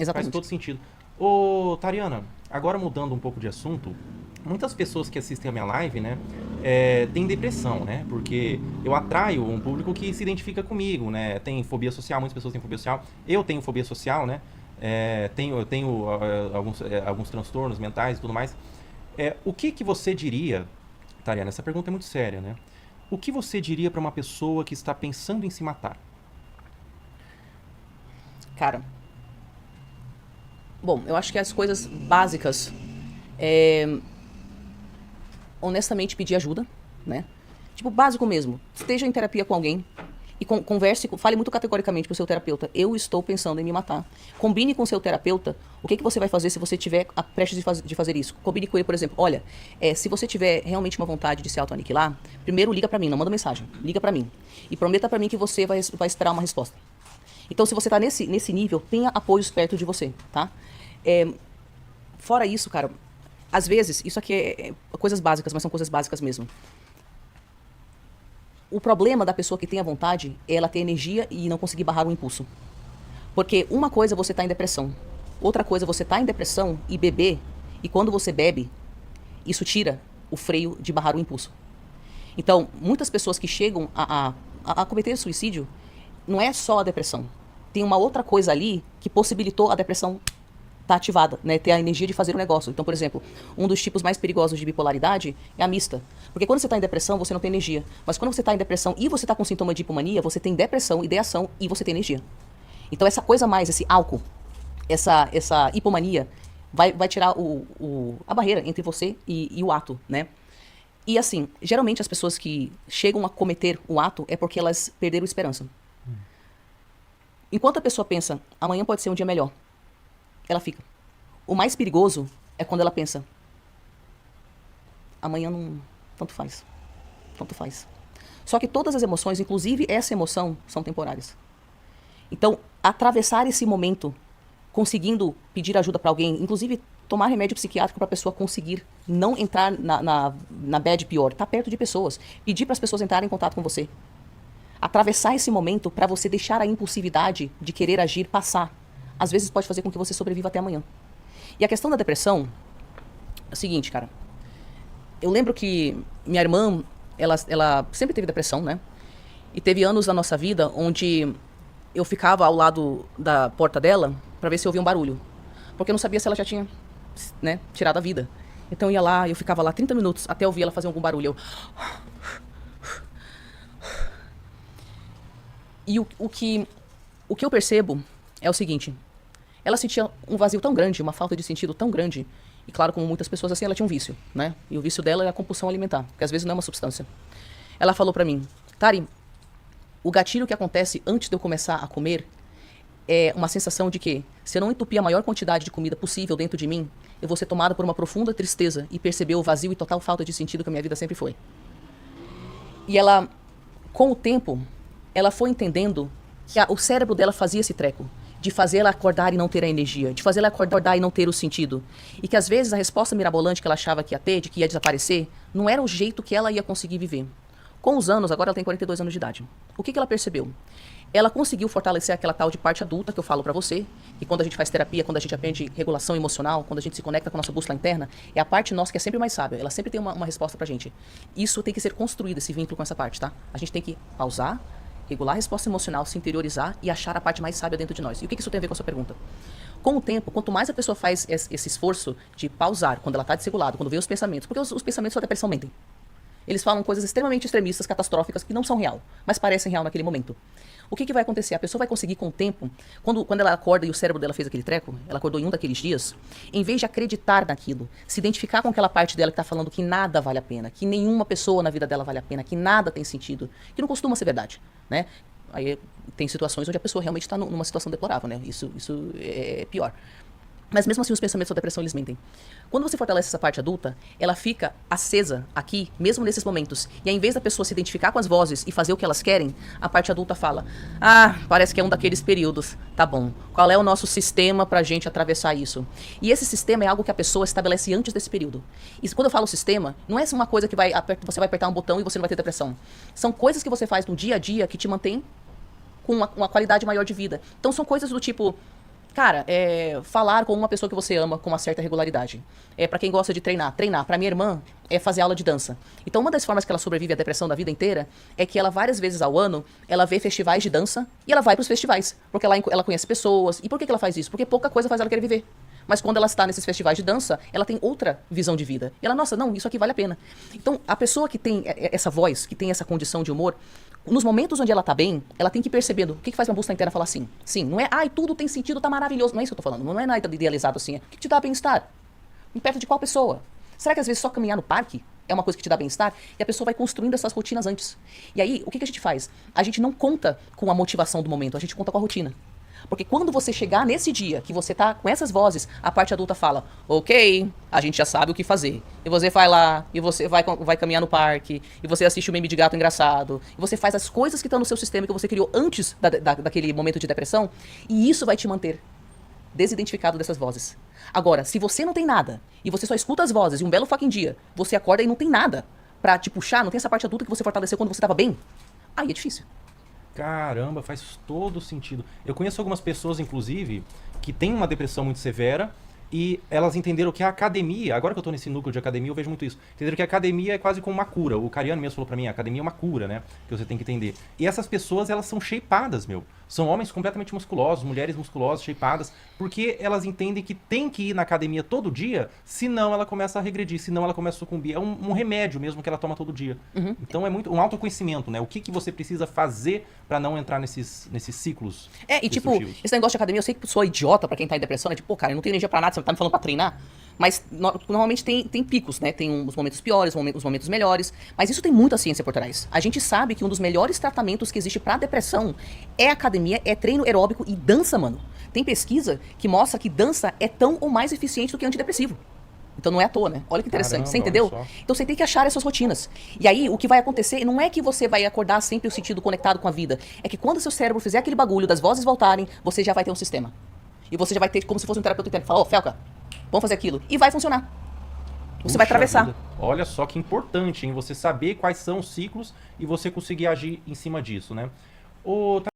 Faz Exatamente. todo sentido. Ô, Tariana, agora mudando um pouco de assunto, muitas pessoas que assistem a minha live, né, têm depressão, né? Porque eu atraio um público que se identifica comigo, né? Tem fobia social, muitas pessoas têm fobia social. Eu tenho fobia social, né? Eu tenho alguns transtornos mentais e tudo mais. O que que você diria, Tariana? Essa pergunta é muito séria, né? O que você diria para uma pessoa que está pensando em se matar? Cara, bom, eu acho que as coisas básicas é, honestamente, pedir ajuda, né? Tipo, básico mesmo. Esteja em terapia com alguém e converse, fale muito categoricamente pro seu terapeuta. Eu estou pensando em me matar. Combine com o seu terapeuta o que você vai fazer se você tiver a prestes de fazer isso. Combine com ele, por exemplo, olha, se você tiver realmente uma vontade de se autoaniquilar, primeiro liga pra mim, não manda mensagem. Liga pra mim. E prometa pra mim que você vai esperar uma resposta. Então, se você tá nesse nível, tenha apoios perto de você, tá? É, fora isso, cara, às vezes, isso aqui é coisas básicas, mas são coisas básicas mesmo. O problema da pessoa que tem a vontade é ela ter energia e não conseguir barrar o impulso. Porque uma coisa é você tá em depressão, outra coisa é você tá em depressão e beber, e quando você bebe, isso tira o freio de barrar o impulso. Então, muitas pessoas que chegam a cometer suicídio, não é só a depressão. Tem uma outra coisa ali que possibilitou a depressão estar ativada, né? Ter a energia de fazer o negócio. Então, por exemplo, um dos tipos mais perigosos de bipolaridade é a mista. Porque quando você está em depressão, você não tem energia. Mas quando você está em depressão e você está com sintoma de hipomania, você tem depressão, ideação e você tem energia. Então, essa coisa mais, esse álcool, essa hipomania, vai tirar a barreira entre você e o ato, né? E assim, geralmente as pessoas que chegam a cometer o ato é porque elas perderam esperança. Enquanto a pessoa pensa, amanhã pode ser um dia melhor, ela fica. O mais perigoso é quando ela pensa, amanhã não. Tanto faz. Tanto faz. Só que todas as emoções, inclusive essa emoção, são temporárias. Então, atravessar esse momento, conseguindo pedir ajuda para alguém, inclusive tomar remédio psiquiátrico para a pessoa conseguir não entrar na bad pior, tá perto de pessoas, pedir para as pessoas entrarem em contato com você. Atravessar esse momento para você deixar a impulsividade de querer agir passar. Às vezes pode fazer com que você sobreviva até amanhã. E a questão da depressão é o seguinte, cara. Eu lembro que minha irmã, ela sempre teve depressão, né? E teve anos na nossa vida onde eu ficava ao lado da porta dela para ver se eu ouvia um barulho. Porque eu não sabia se ela já tinha, né, tirado a vida. Então eu ia lá, eu ficava lá 30 minutos até ouvir ela fazer algum barulho. E o que eu percebo é o seguinte. Ela sentia um vazio tão grande, uma falta de sentido tão grande. E claro, como muitas pessoas assim, ela tinha um vício, né? E o vício dela é a compulsão alimentar, que às vezes não é uma substância. Ela falou pra mim, Tari, o gatilho que acontece antes de eu começar a comer é uma sensação de que, se eu não entupir a maior quantidade de comida possível dentro de mim, eu vou ser tomada por uma profunda tristeza e perceber o vazio e total falta de sentido que a minha vida sempre foi. E ela, com o tempo, ela foi entendendo que o cérebro dela fazia esse treco. De fazer ela acordar e não ter a energia. De fazer ela acordar e não ter o sentido. E que às vezes a resposta mirabolante que ela achava que ia ter, de que ia desaparecer, não era o jeito que ela ia conseguir viver. Com os anos, agora ela tem 42 anos de idade. O que ela percebeu? Ela conseguiu fortalecer aquela tal de parte adulta que eu falo pra você, que quando a gente faz terapia, quando a gente aprende regulação emocional, quando a gente se conecta com a nossa bússola interna, é a parte nossa que é sempre mais sábia. Ela sempre tem uma resposta pra gente. Isso tem que ser construído, esse vínculo com essa parte, tá? A gente tem que pausar, regular a resposta emocional, se interiorizar e achar a parte mais sábia dentro de nós. E o que isso tem a ver com a sua pergunta? Com o tempo, quanto mais a pessoa faz esse esforço de pausar, quando ela está desregulada, quando vê os pensamentos, porque os pensamentos da depressão mentem. Eles falam coisas extremamente extremistas, catastróficas, que não são real, mas parecem real naquele momento. O que vai acontecer? A pessoa vai conseguir com o tempo, quando ela acorda e o cérebro dela fez aquele treco, ela acordou em um daqueles dias, em vez de acreditar naquilo, se identificar com aquela parte dela que está falando que nada vale a pena, que nenhuma pessoa na vida dela vale a pena, que nada tem sentido, que não costuma ser verdade, né? Aí tem situações onde a pessoa realmente está numa situação deplorável, né? Isso é pior. Mas mesmo assim os pensamentos da depressão eles mentem. Quando você fortalece essa parte adulta, ela fica acesa aqui, mesmo nesses momentos. E ao invés da pessoa se identificar com as vozes e fazer o que elas querem, a parte adulta fala, parece que é um daqueles períodos. Tá bom, qual é o nosso sistema pra gente atravessar isso? E esse sistema é algo que a pessoa estabelece antes desse período. E quando eu falo sistema, não é uma coisa que você vai apertar um botão e você não vai ter depressão. São coisas que você faz no dia a dia que te mantém com uma qualidade maior de vida. Então são coisas do tipo, Cara, falar com uma pessoa que você ama com uma certa regularidade. Pra quem gosta de treinar. Treinar. Pra minha irmã, é fazer aula de dança. Então, uma das formas que ela sobrevive à depressão da vida inteira é que ela, várias vezes ao ano, ela vê festivais de dança e ela vai pros festivais. Porque ela conhece pessoas. E por que ela faz isso? Porque pouca coisa faz ela querer viver. Mas quando ela está nesses festivais de dança, ela tem outra visão de vida. E ela, nossa, não, isso aqui vale a pena. Então, a pessoa que tem essa voz, que tem essa condição de humor, nos momentos onde ela tá bem, ela tem que ir percebendo. O que faz uma busca interna falar assim? Sim, não é, ai, tudo tem sentido, tá maravilhoso. Não é isso que eu tô falando. Não é nada idealizado assim. O que te dá bem-estar? Perto de qual pessoa? Será que às vezes só caminhar no parque é uma coisa que te dá bem-estar? E a pessoa vai construindo essas rotinas antes. E aí, o que a gente faz? A gente não conta com a motivação do momento, a gente conta com a rotina. Porque quando você chegar nesse dia que você tá com essas vozes, a parte adulta fala, ok, a gente já sabe o que fazer. E você vai lá, e você vai caminhar no parque, e você assiste o meme de gato engraçado, e você faz as coisas que estão no seu sistema que você criou antes daquele momento de depressão, e isso vai te manter desidentificado dessas vozes. Agora, se você não tem nada, e você só escuta as vozes, e um belo fucking dia, você acorda e não tem nada pra te puxar, não tem essa parte adulta que você fortaleceu quando você tava bem, aí é difícil. Caramba, faz todo sentido. Eu conheço algumas pessoas, inclusive, que têm uma depressão muito severa e elas entenderam que a academia, agora que eu tô nesse núcleo de academia, eu vejo muito isso. Entenderam que a academia é quase como uma cura. O Cariano mesmo falou pra mim, a academia é uma cura, né? Que você tem que entender. E essas pessoas, elas são shapeadas, meu. São homens completamente musculosos, mulheres musculosas, shapeadas, porque elas entendem que tem que ir na academia todo dia, senão ela começa a regredir, senão ela começa a sucumbir. É um remédio mesmo que ela toma todo dia. Então é muito um autoconhecimento, né? O que você precisa fazer pra não entrar nesses ciclos E tipo, destrutivos. esse negócio de academia, eu sei que sou idiota pra quem tá em depressão, né? Tipo, pô, cara, eu não tenho energia pra nada, você tá me falando pra treinar? Mas normalmente tem picos, né? Tem uns momentos piores, uns momentos melhores. Mas isso tem muita ciência por trás. A gente sabe que um dos melhores tratamentos que existe pra depressão é academia, é treino aeróbico e dança, mano. Tem pesquisa que mostra que dança é tão ou mais eficiente do que antidepressivo. Então não é à toa, né? Olha que interessante, Caramba, você entendeu? olha só. Então você tem que achar essas rotinas. E aí, o que vai acontecer não é que você vai acordar sempre o sentido conectado com a vida. É que quando seu cérebro fizer aquele bagulho das vozes voltarem, você já vai ter um sistema. E você já vai ter como se fosse um terapeuta interno. Fala, ô, Felca, vamos fazer aquilo. E vai funcionar. Você vai Puxa atravessar. vida. Olha só que importante, hein? Você saber quais são os ciclos e você conseguir agir em cima disso, né? Ô,